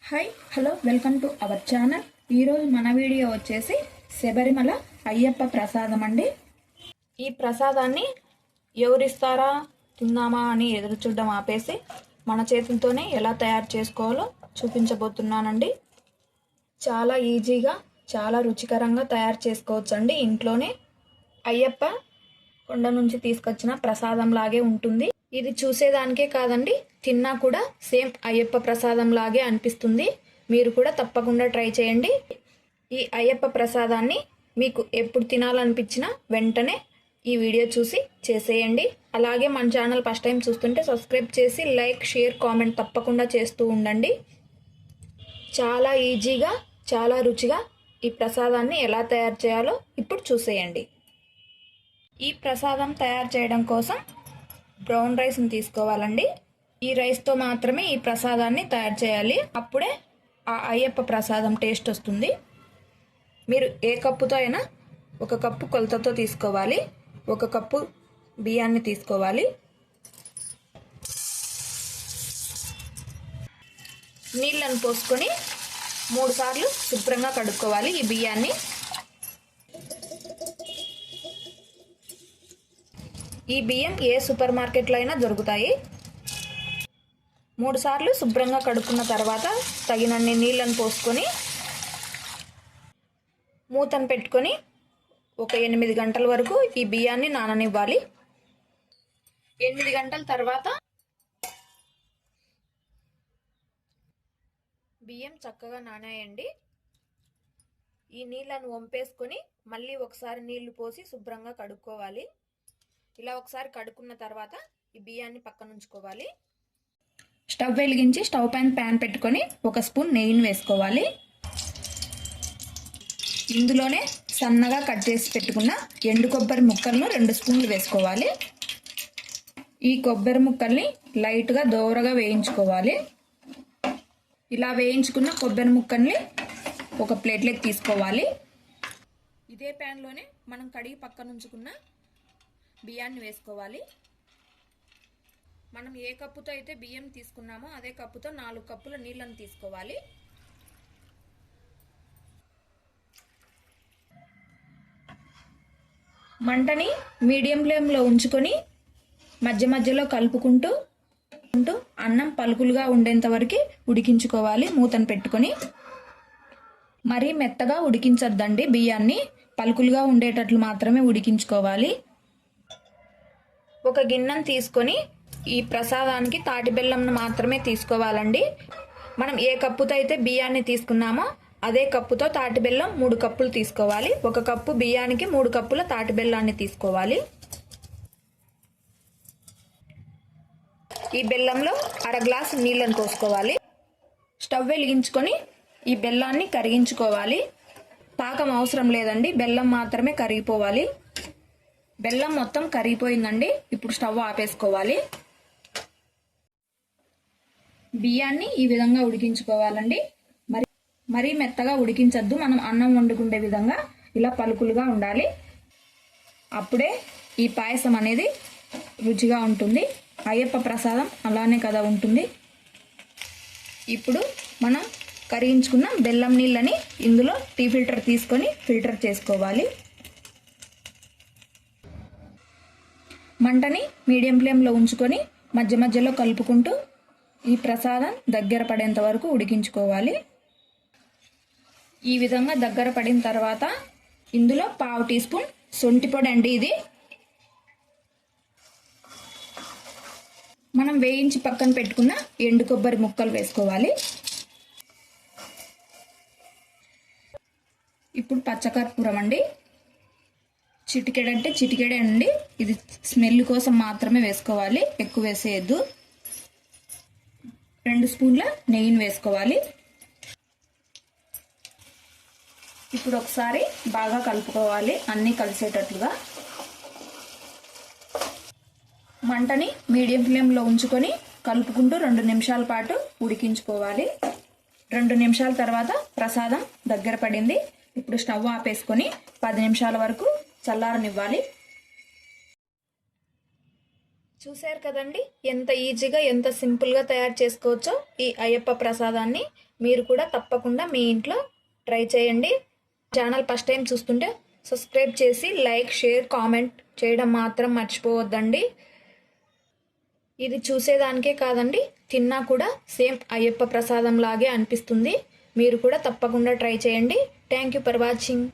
Hi hello welcome to our channel. ఈరోజు మన video వచ్చేసి శబరిమల అయ్యప్ప ప్రసాదం అండి. ఈ ప్రసాదాన్ని ఎవరిస్తారా తిందామా అని ఎదురు చూడడం ఆపేసి మన చేతులతోనే ఎలా తయారు చేసుకోవాలో చూపించబోతున్నానండి. చాలా ఈజీగా చాలా రుచికరంగా తయారు చేసుకోవచ్చండి. ఇంట్లోనే అయ్యప్ప కొండ నుంచి తీసుకొచ్చిన ప్రసాదం లాగే ఉంటుంది. ఇది చూసేదానికే కాదండి, తిన్నా కూడా సేమ్ అయ్యప్ప ప్రసాదం లాగే అనిపిస్తుంది. మీరు కూడా తప్పకుండా ట్రై చేయండి. ఈ అయ్యప్ప ప్రసాదాన్ని మీకు ఎప్పుడు తినాలనిపించినా వెంటనే ఈ వీడియో చూసి చేసేయండి. అలాగే మన ఛానల్ ఫస్ట్ టైం చూస్తుంటే సబ్స్క్రైబ్ చేసి లైక్, షేర్, కామెంట్ తప్పకుండా చేస్తూ ఉండండి. చాలా ఈజీగా చాలా రుచిగా ఈ ప్రసాదాన్ని ఎలా తయారు చేయాలో ఇప్పుడు చూసేయండి. ఈ ప్రసాదం తయారు చేయడం కోసం బ్రౌన్ రైస్ని తీసుకోవాలండి. ఈ రైస్తో మాత్రమే ఈ ప్రసాదాన్ని తయారు చేయాలి. అప్పుడే ఆ అయ్యప్ప ప్రసాదం టేస్ట్ వస్తుంది. మీరు ఏ కప్పుతో అయినా ఒక కప్పు కొలతతో తీసుకోవాలి. ఒక కప్పు బియ్యాన్ని తీసుకోవాలి. నీళ్ళను పోసుకొని 3 సార్లు శుభ్రంగా కడుక్కోవాలి ఈ బియ్యాన్ని. ఈ బియ్యం ఏ సూపర్ మార్కెట్లో అయినా దొరుకుతాయి. 3 సార్లు శుభ్రంగా కడుక్కున్న తర్వాత తగినన్ని నీళ్ళను పోసుకొని మూతను పెట్టుకొని ఒక 8 గంటల వరకు ఈ బియ్యాన్ని నాననివ్వాలి. 8 గంటల తర్వాత బియ్యం చక్కగా నానాయండి. ఈ నీళ్ళను వంపేసుకొని మళ్ళీ ఒకసారి నీళ్లు పోసి శుభ్రంగా కడుక్కోవాలి. ఇలా ఒకసారి కడుక్కున్న తర్వాత ఈ బియ్యాన్ని పక్కన ఉంచుకోవాలి. స్టవ్ వెలిగించి స్టవ్ పైన ప్యాన్ పెట్టుకొని 1 స్పూన్ నెయ్యిని వేసుకోవాలి. ఇందులోనే సన్నగా కట్ చేసి పెట్టుకున్న ఎండు కొబ్బరి ముక్కలను 2 స్పూన్లు వేసుకోవాలి. ఈ కొబ్బరి ముక్కల్ని లైట్గా దోరగా వేయించుకోవాలి. ఇలా వేయించుకున్న కొబ్బరి ముక్కల్ని ఒక ప్లేట్లోకి తీసుకోవాలి. ఇదే ప్యాన్లోనే మనం కడిగి పక్కన ఉంచుకున్న బియ్యాన్ని వేసుకోవాలి. మనం ఏ కప్పుతో అయితే బియ్యం తీసుకున్నామో అదే కప్పుతో 4 కప్పుల నీళ్ళను తీసుకోవాలి. మంటని మీడియం ఫ్లేమ్లో ఉంచుకొని మధ్య మధ్యలో కలుపుకుంటూ అన్నం పలుకులుగా ఉండేంత వరకు ఉడికించుకోవాలి. మూతను పెట్టుకొని మరీ మెత్తగా ఉడికించొద్దండి. బియ్యాన్ని పలుకులుగా ఉండేటట్లు మాత్రమే ఉడికించుకోవాలి. ఒక గిన్నెను తీసుకొని ఈ ప్రసాదానికి తాటి బెల్లంను మాత్రమే తీసుకోవాలండి. మనం ఏ కప్పుతో అయితే బియ్యాన్ని తీసుకున్నామో అదే కప్పుతో తాటి బెల్లం 3 కప్పులు తీసుకోవాలి. 1 కప్పు బియ్యానికి 3 కప్పుల తాటి బెల్లాన్ని తీసుకోవాలి. ఈ బెల్లంలో 1/2 గ్లాసు నీళ్ళను పోసుకోవాలి. స్టవ్ వెలిగించుకొని ఈ బెల్లాన్ని కరిగించుకోవాలి. పాకం అవసరం లేదండి, బెల్లం మాత్రమే కరిగిపోవాలి. బెల్లం మొత్తం కరిగిపోయిందండి. ఇప్పుడు స్టవ్ ఆపేసుకోవాలి. బియ్యాన్ని ఈ విధంగా ఉడికించుకోవాలండి. మరీ మెత్తగా ఉడికించద్దు. మనం అన్నం వండుకునే విధంగా ఇలా పలుకులుగా ఉండాలి. అప్పుడే ఈ పాయసం అనేది రుచిగా ఉంటుంది. అయ్యప్ప ప్రసాదం అలానే కదా ఉంటుంది. ఇప్పుడు మనం కరిగించుకున్న బెల్లం నీళ్ళని ఇందులో టీ ఫిల్టర్ తీసుకొని ఫిల్టర్ చేసుకోవాలి. మంటని మీడియం ఫ్లేమ్లో ఉంచుకొని మధ్య మధ్యలో కలుపుకుంటూ ఈ ప్రసాదం దగ్గర పడేంత వరకు ఉడికించుకోవాలి. ఈ విధంగా దగ్గర పడిన తర్వాత ఇందులో 1/2 టీ స్పూన్ శొంఠి పొడి అండి. ఇది మనం వేయించి పక్కన పెట్టుకున్న ఎండు కొబ్బరి ముక్కలు వేసుకోవాలి. ఇప్పుడు పచ్చకర్పూరం అండి, చిటికెడంటే చిటికెడే అండి. ఇది స్మెల్ కోసం మాత్రమే వేసుకోవాలి, ఎక్కువ వేసేయద్దు. 2 స్పూన్ల నెయ్యిని వేసుకోవాలి. ఇప్పుడు ఒకసారి బాగా కలుపుకోవాలి, అన్నీ కలిసేటట్లుగా. మంటని మీడియం ఫ్లేమ్లో ఉంచుకొని కలుపుకుంటూ 2 నిమిషాల పాటు ఉడికించుకోవాలి. 2 నిమిషాల తర్వాత ప్రసాదం దగ్గర పడింది. ఇప్పుడు స్టవ్ ఆపేసుకొని 10 నిమిషాల వరకు చల్లారనివ్వాలి. చూశారు కదండి, ఎంత ఈజీగా ఎంత సింపుల్గా తయారు చేసుకోవచ్చో ఈ అయ్యప్ప ప్రసాదాన్ని. మీరు కూడా తప్పకుండా మీ ఇంట్లో ట్రై చేయండి. ఛానల్ ఫస్ట్ టైం చూస్తుంటే సబ్స్క్రైబ్ చేసి లైక్, షేర్, కామెంట్ చేయడం మాత్రం మర్చిపోవద్దండి. ఇది చూసేదానికే కాదండి, తిన్నా కూడా సేమ్ అయ్యప్ప ప్రసాదం లాగే అనిపిస్తుంది. మీరు కూడా తప్పకుండా ట్రై చేయండి. Thank you for watching.